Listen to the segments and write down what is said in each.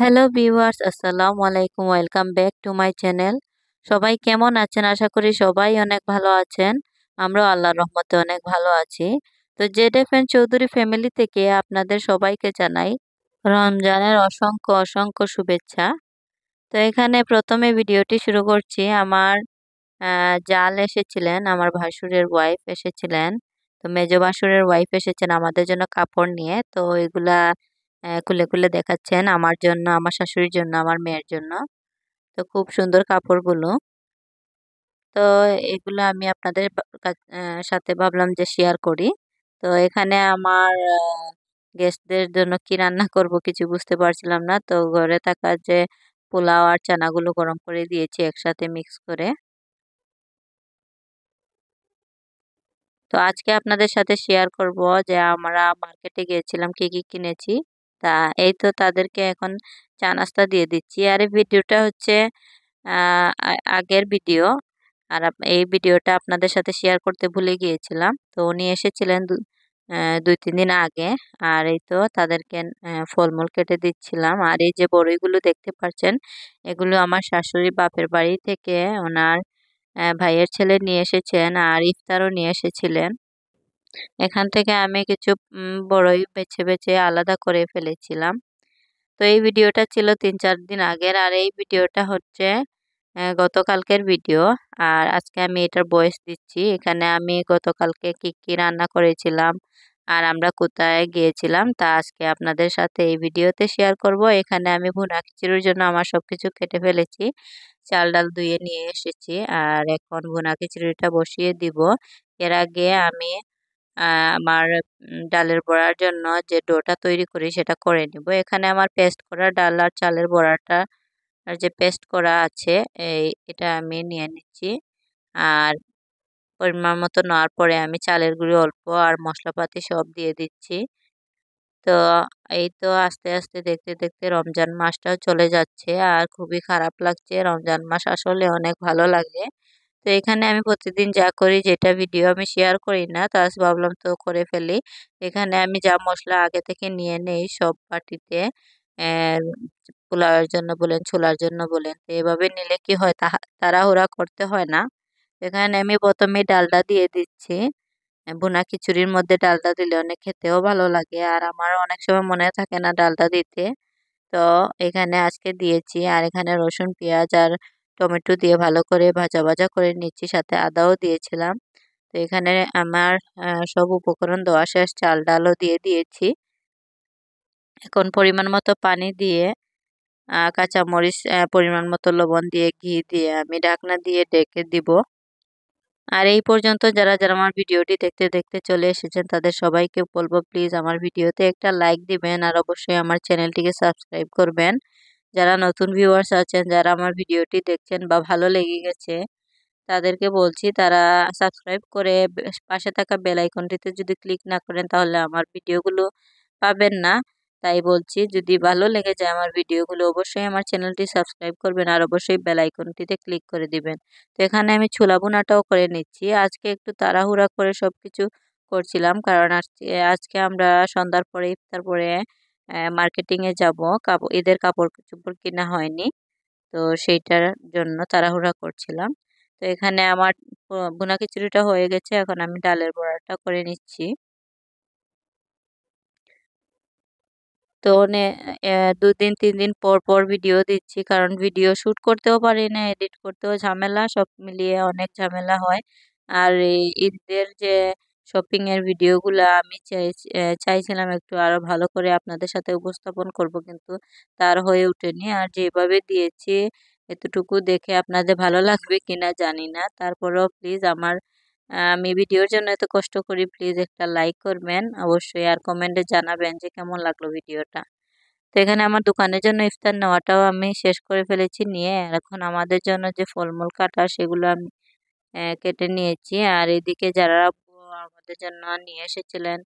Hello viewers, আসসালামু আলাইকুম। Welcome back to my channel. সবাই কেমন আছেন? আশা করি সবাই অনেক ভালো আছেন। আমরাও আল্লাহর রহমতে অনেক ভালো আছি। তো জেড.এফ.এন চৌধুরী ফ্যামিলি থেকে আপনাদের সবাইকে জানাই রমজানের অসংখ্য অসংখ্য শুভেচ্ছা। তো এখানে প্রথমে ভিডিওটি শুরু করছি। আমার জাল এসেছিলেন, আমার ভাসুরের ওয়াইফ এসেছিলেন। তো মেজো ভাসুরের ওয়াইফ এসেছেন আমাদের জন্য কাপড় নিয়ে। তো এগুলা খুলে খুলে দেখাচ্ছেন আমার জন্য, আমার শাশুড়ির জন্য, আমার মেয়ের জন্য। তো খুব সুন্দর কাপড়গুলো। তো এগুলো আমি আপনাদের সাথে ভাবলাম যে শেয়ার করি। তো এখানে আমার গেস্টদের জন্য কি রান্না করব কিছু বুঝতে পারছিলাম না। তো ঘরে থাকা যে পোলাও আর চানাগুলো গরম করে দিয়েছি একসাথে মিক্স করে। তো আজকে আপনাদের সাথে শেয়ার করব যে আমরা মার্কেটে গিয়েছিলাম, কি কি কিনেছি। তা এই তো তাদেরকে এখন চা নাস্তা দিয়ে দিচ্ছি। আর এই ভিডিওটা হচ্ছে আগের ভিডিও। আর এই ভিডিওটা আপনাদের সাথে শেয়ার করতে ভুলে গিয়েছিলাম। তো উনি এসেছিলেন 2-3 দিন আগে। আর এই তো তাদেরকে ফলমূল কেটে দিচ্ছিলাম। আর এই যে বড়ইগুলো দেখতে পাচ্ছেন, এগুলো আমার শাশুড়ি বাপের বাড়ি থেকে ওনার ভাইয়ের ছেলে নিয়ে এসেছেন আর ইফতারও নিয়ে এসেছিলেন। এখান থেকে আমি কিছু বড়ই বেছে বেছে আলাদা করে ফেলেছিলাম। তো এই ভিডিওটা ছিল 3-4 দিন আগের, আর এই ভিডিওটা হচ্ছে গতকালকের ভিডিও। আর আজকে আমি এটার ভয়েস দিচ্ছি। এখানে আমি গতকালকে কি কি রান্না করেছিলাম আর আমরা কোথায় গিয়েছিলাম তা আজকে আপনাদের সাথে এই ভিডিওতে শেয়ার করব। এখানে আমি ভুনা খিচুড়ির জন্য আমার সবকিছু কেটে ফেলেছি, চাল ডাল ধুয়ে নিয়ে এসেছি। আর এখন ভুনা খিচুড়িটা বসিয়ে দিব। এর আগে আমি আমার ডালের বড়ার জন্য যে ডোটা তৈরি করি সেটা করে নিব। এখানে আমার পেস্ট করা ডাল আর চালের বড়াটা আর যে পেস্ট করা আছে এটা আমি নিয়ে নিচ্ছি। আর পরিমাণ মতো নেওয়ার পরে আমি চালের গুঁড়ি অল্প আর মশলাপাতি সব দিয়ে দিচ্ছি। তো এই তো আস্তে আস্তে দেখতে দেখতে রমজান মাসটাও চলে যাচ্ছে আর খুবই খারাপ লাগছে। রমজান মাস আসলে অনেক ভালো লাগে। তো এখানে আমি প্রতিদিন যা করি, যেটা ভিডিও আমি শেয়ার করি না, তা আজ ভাবলাম তো করে ফেলি। এখানে আমি যা মশলা আগে থেকে নিয়ে নেই সব বাটিতে, আহ, পোলাওয়ের জন্য বলেন ছোলার জন্য বলেন, তো এভাবে নিলে কি হয়, তাড়াহুড়া করতে হয় না। এখানে আমি প্রথমে ডালটা দিয়ে দিচ্ছি। ভুনা খিচুড়ির মধ্যে ডালটা দিলে অনেক খেতেও ভালো লাগে আর আমার অনেক সময় মনে থাকে না ডালটা দিতে। তো এখানে আজকে দিয়েছি। আর এখানে রসুন পেঁয়াজ আর টমেটো দিয়ে ভালো করে ভাজা ভাজা করে নিচ্ছি, সাথে আদাও দিয়েছিলাম। তো এখানে আমার সব উপকরণ দেওয়া শেষ, চাল ডালও দিয়ে দিয়েছি। এখন পরিমাণ মতো পানি দিয়ে কাঁচামরিচ পরিমাণ মতো লবণ দিয়ে ঘি দিয়ে আমি ঢাকনা দিয়ে ঢেকে দিব। আর এই পর্যন্ত যারা যারা আমার ভিডিওটি দেখতে দেখতে চলে এসেছেন তাদের সবাইকে বলবো প্লিজ আমার ভিডিওতে একটা লাইক দিবেন আর অবশ্যই আমার চ্যানেলটিকে সাবস্ক্রাইব করবেন। যারা নতুন ভিউয়ার্স আছেন, যারা আমার ভিডিওটি দেখছেন বা ভালো লেগে গেছে, তাদেরকে বলছি তারা সাবস্ক্রাইব করে পাশে থাকা বেল আইকনটিতে যদি ক্লিক না করেন তাহলে আমার ভিডিওগুলো পাবেন না। তাই বলছি যদি ভালো লেগে যায় আমার ভিডিওগুলো অবশ্যই আমার চ্যানেলটি সাবস্ক্রাইব করবেন আর অবশ্যই বেল আইকনটিতে ক্লিক করে দিবেন। তো এখানে আমি ছোলা ভুনাটাও করে নিচ্ছি। আজকে একটু তাড়াহুড়া করে সবকিছু করছিলাম কারণ আজকে আজকে আমরা সন্ধ্যার পরে ইফতার পরে মার্কেটিং এ যাব। ঈদের কাপড় চোপড় কিনা হয়নি, তো সেইটার জন্য তাড়াহুড়া করছিলাম। তো এখানে আমার ভুনা খিচুড়িটা হয়ে গেছে, এখন আমি ডালের বড়াটা করে নিচ্ছি। তো 2-3 দিন পর পর ভিডিও দিচ্ছি কারণ ভিডিও শুট করতেও পারি না, এডিট করতেও ঝামেলা, সব মিলিয়ে অনেক ঝামেলা হয়। আর এই ঈদের যে শপিং এর ভিডিওগুলো আমি চাইছিলাম একটু আরো ভালো করে আপনাদের সাথে উপস্থাপন করব, কিন্তু তার হয়ে ওঠেনি। আর যেভাবে দিয়েছি এতটুকু দেখে আপনাদের ভালো লাগবে কিনা জানি না, তারপরেও প্লিজ আমি ভিডিওর জন্য এত কষ্ট করি, প্লিজ একটা লাইক করবেন অবশ্যই আর কমেন্টে জানাবেন যে কেমন লাগলো ভিডিওটা। তো এখানে আমার দোকানের জন্য ইফতার নেওয়াটাও আমি শেষ করে ফেলেছি নিয়ে, এখন আমাদের জন্য যে ফলমূল কাটা সেগুলো আমি কেটে নিয়েছি। আর এদিকে যারা আমাদের জন্য নিয়ে এসেছিলেন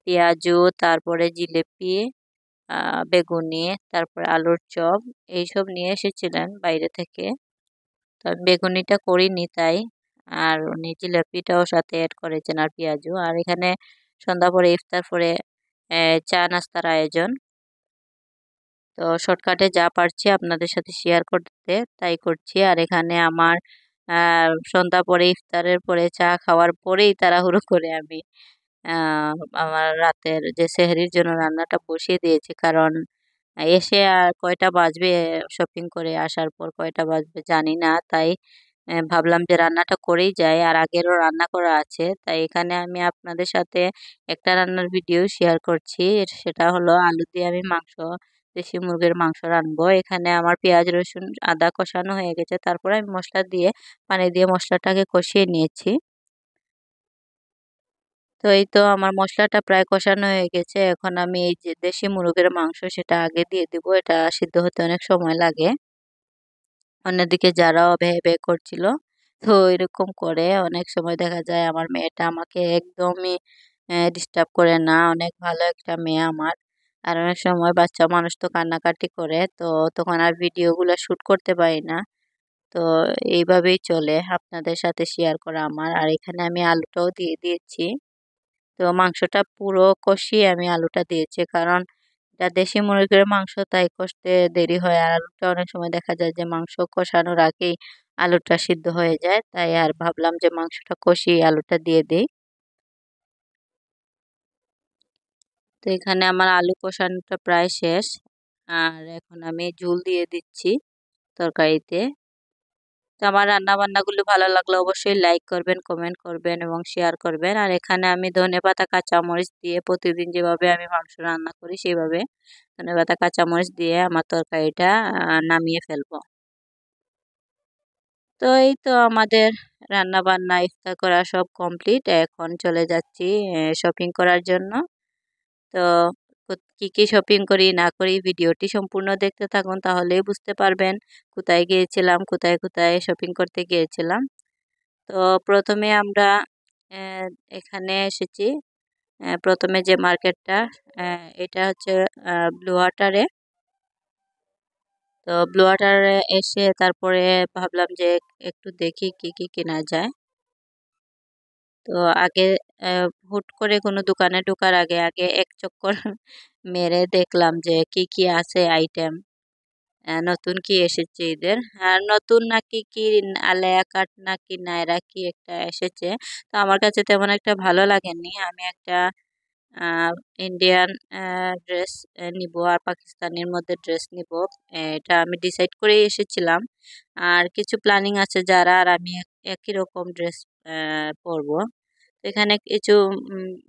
পেঁয়াজু, তারপরে জিলেপি, বেগুনি, তারপরে আলুর চপ, এইসব নিয়ে এসেছিলেন বাইরে থেকে। তো আমি বেগুনিটা করিনি তাই, আর উনি জিলাপিটাও সাথে অ্যাড করেছেন আর পেঁয়াজু। আর এখানে সন্ধ্যা পরে ইফতার পরে চা নাস্তার আয়োজন। তো শর্টকাটে যা পারছি আপনাদের সাথে শেয়ার করতে তাই করছি। আর এখানে আমার সন্ধ্যা পরে ইফতারের পরে চা খাওয়ার পরেই তাড়াহুড়ো করে আমি আমার রাতের যে সেহরির জন্য রান্নাটা বসিয়ে দিয়েছি। কারণ এসে আর কয়টা বাজবে, শপিং করে আসার পর কয়টা বাজবে জানি না। তাই ভাবলাম যে রান্নাটা করেই যাই, আর আগেরও রান্না করা আছে। তাই এখানে আমি আপনাদের সাথে একটা রান্নার ভিডিও শেয়ার করছি। সেটা হলো আলু দিয়ে আমি মাংস, দেশি মুরগির মাংস রানবো। এখানে আমার পেঁয়াজ রসুন আদা কষানো হয়ে গেছে, তারপরে আমি মশলা দিয়ে পানি দিয়ে মশলাটাকে কষিয়ে নিয়েছি। তো এই তো আমার মশলাটা প্রায় কষানো হয়ে গেছে। এখন আমি এই যে দেশি মুরগির মাংস সেটা আগে দিয়ে দিব, এটা সিদ্ধ হতে অনেক সময় লাগে। অন্যদিকে যারাও ভে ভে করছিল, তো এরকম করে অনেক সময় দেখা যায় আমার মেয়েটা আমাকে একদমই ডিস্টার্ব করে না, অনেক ভালো একটা মেয়ে আমার। আর অনেক সময় বাচ্চা মানুষ তো কান্নাকাটি করে, তো তখন আর ভিডিওগুলো শুট করতে পারি না। তো এইভাবেই চলে আপনাদের সাথে শেয়ার করা আমার। আর এখানে আমি আলুটাও দিয়ে দিয়েছি। তো মাংসটা পুরো কষিয়ে আমি আলুটা দিয়েছি, কারণ এটা দেশি মুরগির মাংস, তাই কষতে দেরি হয়। আর আলুটা অনেক সময় দেখা যায় যে মাংস কষানোর আগেই আলুটা সিদ্ধ হয়ে যায়, তাই আর ভাবলাম যে মাংসটা কষিয়ে আলুটা দিয়ে দিই। তো এখানে আমার আলু কষানোটা প্রায় শেষ। আর এখন আমি ঝোল দিয়ে দিচ্ছি তরকারিতে। তো আমার রান্না বান্নাগুলো ভালো লাগলে অবশ্যই লাইক করবেন, কমেন্ট করবেন এবং শেয়ার করবেন। আর এখানে আমি ধনেপাতা কাঁচামরিচ দিয়ে প্রতিদিন যেভাবে আমি মাংস রান্না করি সেইভাবে ধনেপাতা কাঁচামরিচ দিয়ে আমার তরকারিটা নামিয়ে ফেলবো। তো এই তো আমাদের রান্না বান্না ইফতার করা সব কমপ্লিট। এখন চলে যাচ্ছি শপিং করার জন্য। তো কি কি শপিং করি না করি ভিডিওটি সম্পূর্ণ দেখতে থাকুন, তাহলেই বুঝতে পারবেন কোথায় গিয়েছিলাম, কোথায় কোথায় শপিং করতে গিয়েছিলাম। তো প্রথমে আমরা আহ, এখানে এসেছি। প্রথমে যে মার্কেটটা, এটা হচ্ছে ব্লু ওয়াটারে। তো ব্লু ওয়াটারে এসে তারপরে ভাবলাম যে একটু দেখি কি কি কেনা যায়। তো আগে হুট করে কোনো দোকানে ঢোকার আগে আগে এক চক্কর মেরে দেখলাম যে কি কি আছে আইটেম, নতুন কি এসেছে ঈদের। আর নতুন নাকি কি আলেয়া কাট নাকি নায়রা কি একটা এসেছে। তো আমার কাছে তেমন একটা ভালো লাগেনি। আমি একটা আহ, ইন্ডিয়ান ড্রেস নিব আর পাকিস্তানের মধ্যে ড্রেস নিব, এটা আমি ডিসাইড করেই এসেছিলাম। আর কিছু প্ল্যানিং আছে যারা, আর আমি একই রকম ড্রেস পরবো। তো এখানে কিছু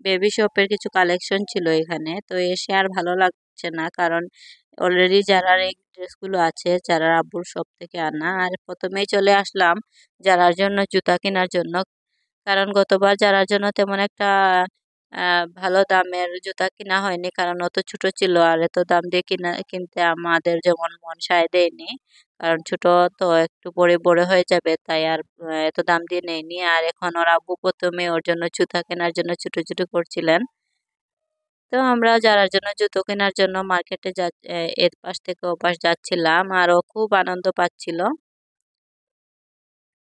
বেবি শপের কিছু কালেকশন ছিল এখানে, তো এসে আর ভালো লাগছে না, কারণ অলরেডি যারার এই ড্রেসগুলো আছে যারা আব্বুর শপ থেকে আনা। আর প্রথমেই চলে আসলাম যারার জন্য জুতা কেনার জন্য, কারণ গতবার যারার জন্য তেমন একটা ভালো দামের জুতা কিনা হয়নি, কারণ অত ছোট ছিল আর এত দাম দিয়ে কিনতে আমাদের যেমন মন সায় দেয়নি। কারণ ছোট তো একটু বড় বড় হয়ে যাবে, তাই আর এত দাম দিয়ে নেয়নি। আর এখন ওর আব্বু প্রথমে ওর জন্য জুতা কেনার জন্য ছোট ছোট করছিলেন। তো আমরা যারার জন্য জুতো কেনার জন্য মার্কেটে যা এর পাশ থেকে ও পাশ যাচ্ছিলাম, আর ও খুব আনন্দ পাচ্ছিল।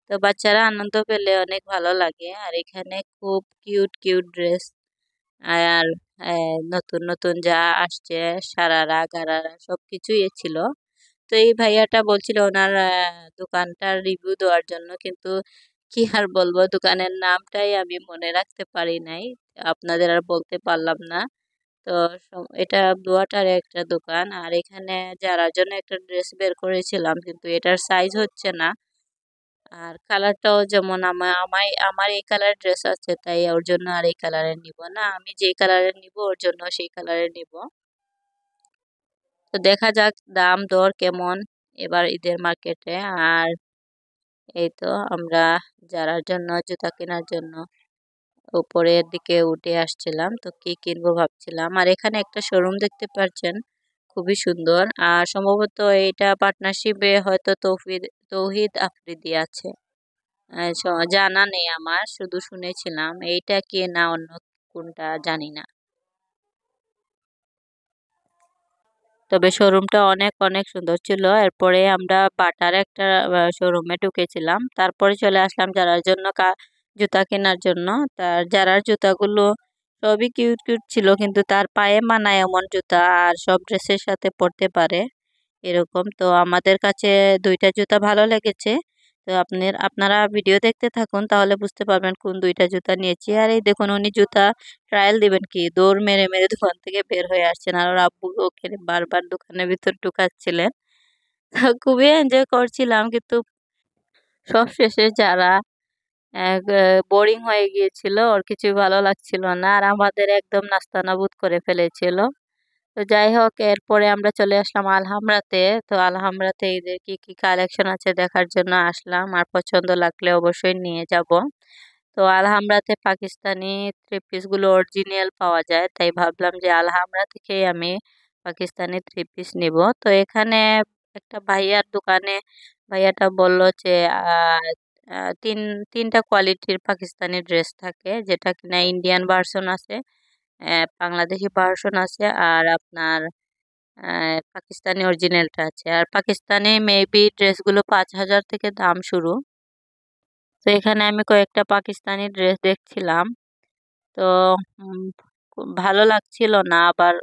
তো বাচ্চারা আনন্দ পেলে অনেক ভালো লাগে। আর এখানে খুব কিউট কিউট ড্রেস আর নতুন নতুন যা আসছে সারারা গারারা সবকিছুই ছিল। তো এই ভাইয়াটা বলছিল ওনার দোকানটার রিভিউ দেওয়ার জন্য, কিন্তু কি আর বলবো, দোকানের নামটাই আমি মনে রাখতে পারি নাই, আপনাদের আর বলতে পারলাম না। তো এটা ব্লুয়াটার একটা দোকান। আর এখানে যারা জন্য একটা ড্রেস বের করেছিলাম, কিন্তু এটার সাইজ হচ্ছে না। আর কালারটাও যেমন আমার এই কালার ড্রেস আছে, তাই ওর জন্য আর এই কালারের নিব না, আমি যেই কালারের নিব ওর জন্য সেই কালারের নিব। তো দেখা যাক দাম দর কেমন এবার ঈদের মার্কেটে। আর এই তো আমরা যারার জন্য জুতা কেনার জন্য উপরের দিকে উঠে আসছিলাম, তো কি কিনবো ভাবছিলাম। আর এখানে একটা শোরুম দেখতে পাচ্ছেন, খুবই সুন্দর। আর সম্ভবত এটা পার্টনারশিপে হয়তো তৌহিদ আফ্রিদি আছে। জানা নেই আমার, শুধু শুনেছিলাম এইটা কি না অন্য কোনটা জানি না। তবে শোরুমটা অনেক অনেক সুন্দর ছিল। এরপরে আমরা বাটার একটা শোরুমে ঢুকেছিলাম, তারপরে চলে আসলাম যারার জন্য জুতা কেনার জন্য। তার যারার জুতাগুলো সবই কিউট কিউট ছিল, কিন্তু তার পায়ে মানায় এমন জুতা আর সব ড্রেসের সাথে পরতে পারে এরকম। তো আমাদের কাছে দুইটা জুতা ভালো লেগেছে। তো আপনারা ভিডিও দেখতে থাকুন, তাহলে বুঝতে পারবেন কোন দুইটা জুতা নিয়েছি। আর এই দেখুন, উনি জুতা ট্রায়াল দিবেন কি দৌড় মেরে মেরে দোকান থেকে বের হয়ে আসছেন, আর ওর আব্বু ওকে বারবার দোকানের ভিতর ঢুকাচ্ছিলেন। তো খুবই এনজয় করছিলাম, কিন্তু সব শেষে যারা বোরিং হয়ে গিয়েছিল, ওর কিছুই ভালো লাগছিল না, আর আমাদের একদম নাস্তানাবুদ করে ফেলেছিল। তো যাই হোক, এরপরে আমরা চলে আসলাম আলহামরাতে। তো আলহামরাতে এই যে কি কি কালেকশন আছে দেখার জন্য আসলাম, আর পছন্দ লাগলে অবশ্যই নিয়ে যাব। তো আলহামরাতে পাকিস্তানি থ্রি পিস গুলো অরিজিনাল পাওয়া যায়, তাই ভাবলাম যে আলহামরা থেকেই আমি পাকিস্তানি থ্রি পিস নিব। তো এখানে একটা ভাইয়ার দোকানে ভাইয়াটা বলল যে আহ, আহ, তিনটা কোয়ালিটির পাকিস্তানি ড্রেস থাকে, যেটা কিনা ইন্ডিয়ান ভার্সন আছে, বাংলাদেশি ভার্সন আছে, আর আপনার পাকিস্তানি অরিজিনালটা আছে। আর পাকিস্তানি মেবি ড্রেসগুলো 5,000 থেকে দাম শুরু। তো এখানে আমি কয়েকটা পাকিস্তানি ড্রেস দেখছিলাম। তো উম, খুব ভালো লাগছিল না, আবার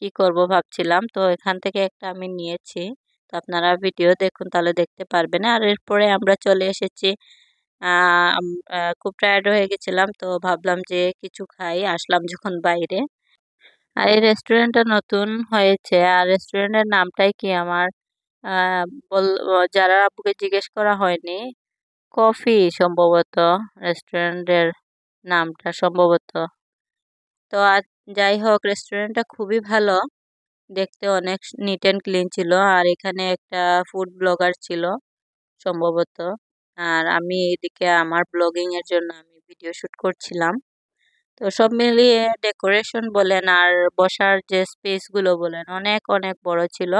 কি করব ভাবছিলাম, তো এখান থেকে একটা আমি নিয়েছি। তো আপনারা ভিডিও দেখুন, তাহলে দেখতে পারবেন। আর এরপরে আমরা চলে এসেছি, খুব টায়ার্ড হয়ে গেছিলাম, তো ভাবলাম যে কিছু খাই, আসলাম যখন বাইরে। আর এই রেস্টুরেন্টটা নতুন হয়েছে, আর রেস্টুরেন্টের নামটাই কি আমার আহ বল যারা আপুকে জিজ্ঞেস করা হয়নি। কফি সম্ভবত রেস্টুরেন্টের নামটা সম্ভবত। তো আর যাই হোক, রেস্টুরেন্টটা খুবই ভালো, দেখতে অনেক নিট অ্যান্ড ক্লিন ছিল। আর এখানে একটা ফুড ব্লগার ছিল সম্ভবত, আর আমি এদিকে আমার ব্লগিং এর জন্য আমি ভিডিও শুট করছিলাম। তো সব মিলিয়ে ডেকোরেশন বলেন আর বসার যে স্পেস গুলো বলেন, অনেক অনেক বড় ছিল,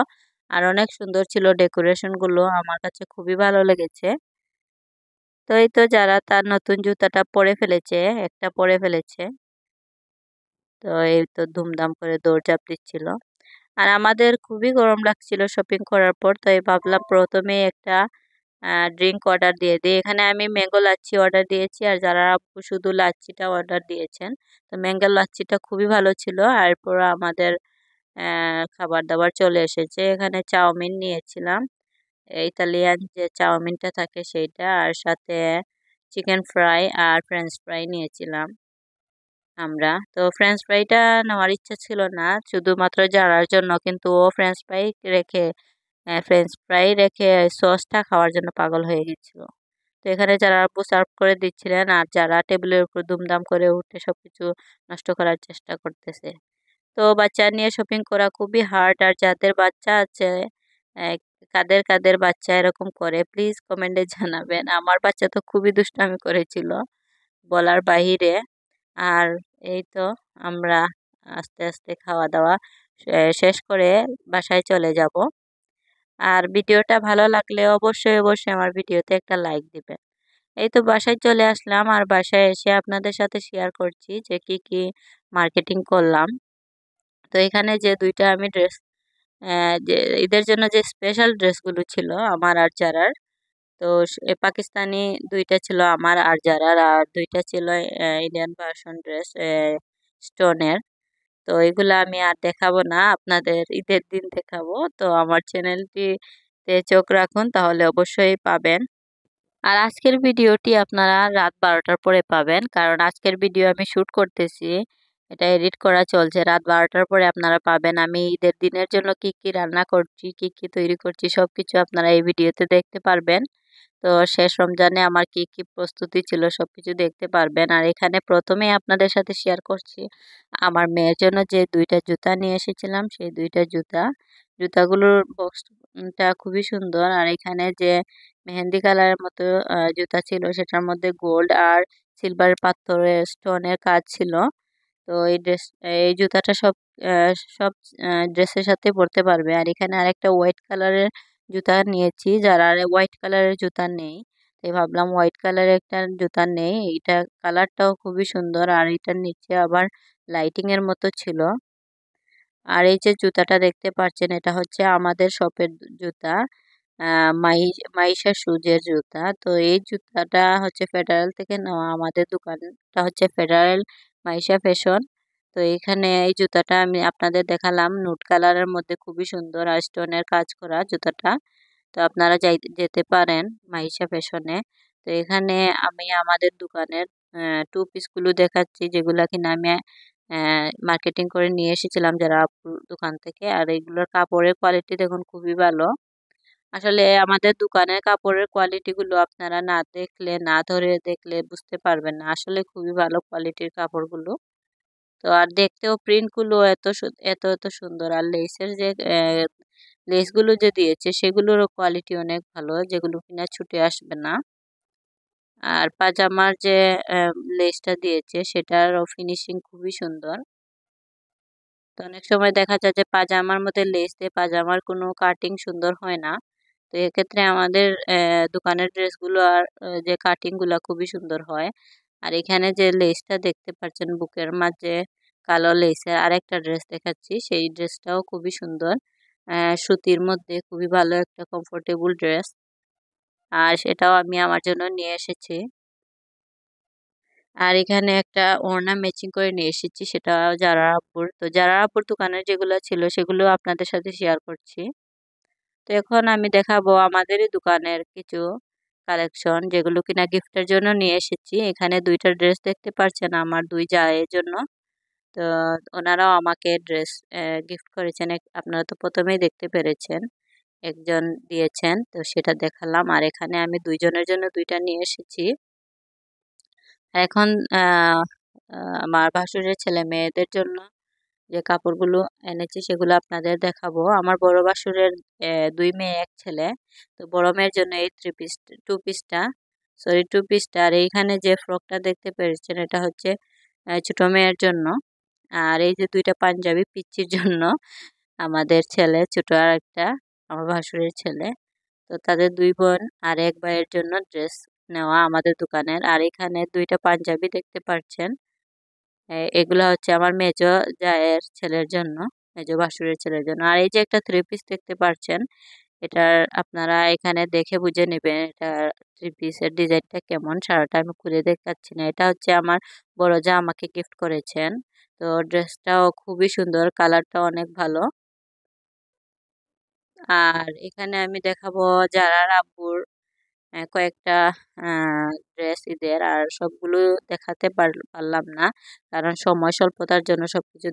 আর অনেক সুন্দর ছিল ডেকোরেশন গুলো, আমার কাছে খুবই ভালো লেগেছে। তো এই তো যারা তার নতুন জুতাটা পরে ফেলেছে, একটা পরে ফেলেছে, তো এই তো ধুমধাম করে দৌড়ঝাঁপ দিচ্ছিল। আর আমাদের খুবই গরম লাগছিল শপিং করার পর, তাই ভাবলাম প্রথমে একটা ড্রিঙ্ক অর্ডার দিয়ে দিই। এখানে আমি ম্যাঙ্গো লাচ্ছি অর্ডার দিয়েছি, আর যারা আপু শুধু লাচ্ছিটা অর্ডার দিয়েছেন। তো ম্যাঙ্গো লাচ্ছিটা খুবই ভালো ছিল। আর এরপর আমাদের খাবার দাবার চলে এসেছে। এখানে চাউমিন নিয়েছিলাম, ইতালিয়ান যে চাউমিনটা থাকে সেইটা, আর সাথে চিকেন ফ্রাই আর ফ্রেঞ্চ ফ্রাই নিয়েছিলাম আমরা। তো ফ্রেঞ্চ ফ্রাইটা নেওয়ার ইচ্ছা ছিল না, শুধুমাত্র জারার জন্য, কিন্তু ও ফ্রেঞ্চ ফ্রাই রেখে সসটা খাওয়ার জন্য পাগল হয়ে গেছিল। তো এখানে যারা আপু সার্ভ করে দিচ্ছিলেন, আর যারা টেবিলের উপর দুমদাম করে উঠে সবকিছু নষ্ট করার চেষ্টা করতেছে। তো বাচ্চা নিয়ে শপিং করা খুবই হার্ড, আর যাদের বাচ্চা আছে, আহ, কাদের কাদের বাচ্চা এরকম করে প্লিজ কমেন্টে জানাবেন। আমার বাচ্চা তো খুবই দুষ্টামি করেছিল, বলার বাহিরে। আর এই তো আমরা আস্তে আস্তে খাওয়া দাওয়া শেষ করে বাসায় চলে যাব। আর ভিডিওটা ভালো লাগলে অবশ্যই অবশ্যই আমার ভিডিওতে একটা লাইক দিবেন। এই তো বাসায় চলে আসলাম, আর বাসায় এসে আপনাদের সাথে শেয়ার করছি যে কি কি মার্কেটিং করলাম। তো এখানে যে দুইটা আমি ড্রেস, যে ঈদের জন্য যে স্পেশাল ড্রেসগুলো ছিল আমার আর যারার, তো পাকিস্তানি দুইটা ছিল আমার আর যারার, আর দুইটা ছিল ইন্ডিয়ান ভার্সন ড্রেস স্টোনের। তো এগুলো আমি আর দেখাবো না, আপনাদের ঈদের দিন দেখাবো। তো আমার চ্যানেলটিতে চোখ রাখুন, তাহলে অবশ্যই পাবেন। আর আজকের ভিডিওটি আপনারা রাত 12টার পরে পাবেন, কারণ আজকের ভিডিও আমি শুট করতেছি, এটা এডিট করা চলছে। রাত 12টার পরে আপনারা পাবেন। আমি ঈদের দিনের জন্য কি কি রান্না করছি, কি কি তৈরি করছি, সবকিছু আপনারা এই ভিডিওতে দেখতে পারবেন। তো শেষ রমজানে আমার কি কি প্রস্তুতি ছিল সবকিছু দেখতে পারবেন। আর এখানে প্রথমে আপনাদের সাথে শেয়ার করছি আমার মেয়ের জন্য যে দুইটা জুতা নিয়ে এসেছিলাম, সেই দুইটা জুতাগুলোর বক্সটা খুবই সুন্দর। আর এখানে যে মেহেন্দি কালারের মতো জুতা ছিল, সেটার মধ্যে গোল্ড আর সিলভার পাথরের স্টোনের কাজ ছিল। তো এই জুতাটা সব ড্রেসের সাথে পরতে পারবে। আর এখানে আরেকটা হোয়াইট কালারের জুতা নিয়েছি, যার আর হোয়াইট কালারের জুতা নেই, তাই ভাবলাম হোয়াইট কালারের একটা জুতা নেই। এটা কালারটাও খুবই সুন্দর, আর এটার নিচে আবার লাইটিং এর মতো ছিল। আর এই যে জুতাটা দেখতে পাচ্ছেন, এটা হচ্ছে আমাদের শপের জুতা, মাইশা শুজের জুতা। তো এই জুতাটা হচ্ছে ফেডারেল থেকে নেওয়া, আমাদের দোকানটা হচ্ছে ফেডারেল মাইশা ফ্যাশন। তো এখানে এই জুতাটা আমি আপনাদের দেখালাম, নুট কালারের মধ্যে খুবই সুন্দর আর স্টোনের কাজ করা জুতাটা। তো আপনারা যেতে পারেন মাইশা ফ্যাশনে। তো এখানে আমি আমাদের দোকানের টু পিসগুলো দেখাচ্ছি, যেগুলা কিনা আমি মার্কেটিং করে নিয়ে এসেছিলাম যারা দোকান থেকে। আর এগুলোর কাপড়ের কোয়ালিটি দেখুন খুবই ভালো। আসলে আমাদের দোকানের কাপড়ের কোয়ালিটি গুলো আপনারা না দেখলে, না ধরে দেখলে বুঝতে পারবেন না। আসলে খুবই ভালো কোয়ালিটির কাপড়গুলো। তো আর দেখতেও প্রিন্ট গুলো এত এত সুন্দর। আর লেসের যে লেস গুলো যে দিয়েছে সেগুলোরও কোয়ালিটি অনেক ভালো, যেগুলো কিনা ছুটে আসবে না। আর পাজামার যে লেসটা দিয়েছে সেটারও ফিনিশিং খুবই সুন্দর। তো অনেক সময় দেখা যায় যে পাজামার মধ্যে লেস দিয়ে পাজামার কোনো কাটিং সুন্দর হয় না। তো এক্ষেত্রে আমাদের দোকানের ড্রেসগুলো আর যে কাটিংগুলো খুবই সুন্দর হয়। আর এখানে যে লেসটা দেখতে পাচ্ছেন বুকের মাঝে কালো লেসের আরেকটা ড্রেস দেখাচ্ছি, সেই ড্রেসটাও খুবই সুন্দর। সুতির মধ্যে খুবই ভালো একটা কমফোর্টেবল ড্রেস। আর সেটাও আমি আমার জন্য নিয়ে এসেছি। আর এখানে একটা ওড়না ম্যাচিং করে নিয়ে এসেছি, সেটা জারা আপুর। তো জারা আপুর দোকানের যেগুলো ছিল সেগুলো আপনাদের সাথে শেয়ার করছি। তো এখন আমি দেখাবো আমাদেরই দোকানের কিছু কালেকশন, যেগুলো কিনা গিফটের জন্য নিয়ে এসেছি। এখানে দুইটা ড্রেস দেখতে পাচ্ছেন আমার দুই জায়ের জন্য। তো ওনারাও আমাকে ড্রেস গিফট করেছেন। আপনারা তো প্রথমেই দেখতে পেরেছেন, একজন দিয়েছেন, তো সেটা দেখালাম। আর এখানে আমি দুইজনের জন্য দুইটা নিয়ে এসেছি। এখন আহ আমার ভাসুরের ছেলে মেয়েদের জন্য যে কাপড়গুলো এনেছি সেগুলো আপনাদের দেখাবো। আমার বড় ভাসুরের দুই মেয়ে এক ছেলে। তো বড় মেয়ের জন্য এই টু পিসটা। আর এইখানে যে ফ্রকটা দেখতে পেরেছেন এটা হচ্ছে ছোট মেয়ের জন্য। আর এই যে দুইটা পাঞ্জাবি পিচ্চির জন্য, আমাদের ছেলে ছোট আর একটা আমার ভাসুরের ছেলে। তো তাদের দুই বোন আর এক ভাইয়ের জন্য ড্রেস নেওয়া আমাদের দোকানের। আর এখানে দুইটা পাঞ্জাবি দেখতে পাচ্ছেন, এগুলা হচ্ছে আমার মেজো জায়ের ছেলের জন্য, মেজো ভাসুরের ছেলের জন্য। আর এই যে একটা থ্রি পিস দেখতে পাচ্ছেন, এটার আপনারা এখানে দেখে বুঝে নেবেন এটা থ্রি পিসের ডিজাইনটা কেমন। সারাটা আমি খুলে দেখাচ্ছি না। এটা হচ্ছে আমার বড় যা আমাকে গিফট করেছেন। তো ড্রেসটাও খুবই সুন্দর, কালারটা অনেক ভালো। আর এখানে আমি দেখাবো যারা আব্বুর কয়েকটা ড্রেস ঈদের। আর সবগুলো দেখাতে পারলাম না, কারণ সময় স্বল্পতার জন্য সবকিছু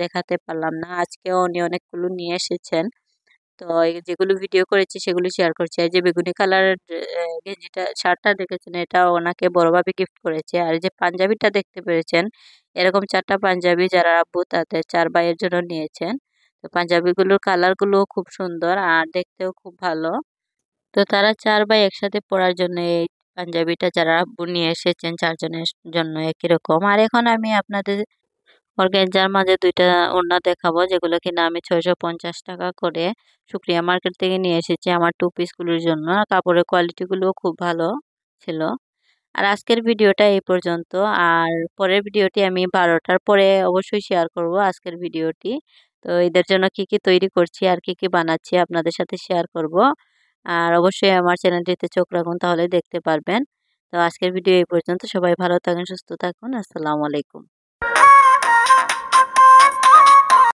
দেখাতে পারলাম না। আজকেও উনি অনেকগুলো নিয়ে এসেছেন। তো এই যেগুলো ভিডিও করেছি সেগুলো শেয়ার করছি। আর যে বেগুনি কালারের গেঞ্জিটা শার্টটা দেখেছেন, এটা ওনাকে বড়ভাবে গিফট করেছে। আর এই যে পাঞ্জাবিটা দেখতে পেরেছেন, এরকম চারটা পাঞ্জাবি যারা আব্বু তাদের চার ভাইয়ের জন্য নিয়েছেন। তো পাঞ্জাবিগুলোর কালারগুলো খুব সুন্দর আর দেখতেও খুব ভালো। তো তারা চার ভাই একসাথে পড়ার জন্য এই পাঞ্জাবিটা যারা আব্বু নিয়ে এসেছেন চারজনের জন্য একই রকম। আর এখন আমি আপনাদের অর্গানজার মাঝে দুইটা ওড়না দেখাবো, যেগুলো কিনা আমি 650 টাকা করে শুক্রিয়া মার্কেট থেকে নিয়ে এসেছি আমার টু পিসগুলোর জন্য। আর কাপড়ের কোয়ালিটিগুলোও খুব ভালো ছিল। আর আজকের ভিডিওটা এই পর্যন্ত। আর পরের ভিডিওটি আমি 12টার পরে অবশ্যই শেয়ার করব আজকের ভিডিওটি। তো এদের জন্য কি কি তৈরি করছি আর কি কি বানাচ্ছি আপনাদের সাথে শেয়ার করব। আর অবশ্যই আমার চ্যানেলটিতে চোখ রাখুন, তাহলে দেখতে পারবেন। তো আজকের ভিডিও এই পর্যন্ত। সবাই ভালো থাকুন, সুস্থ থাকুন। আসসালামু আলাইকুম।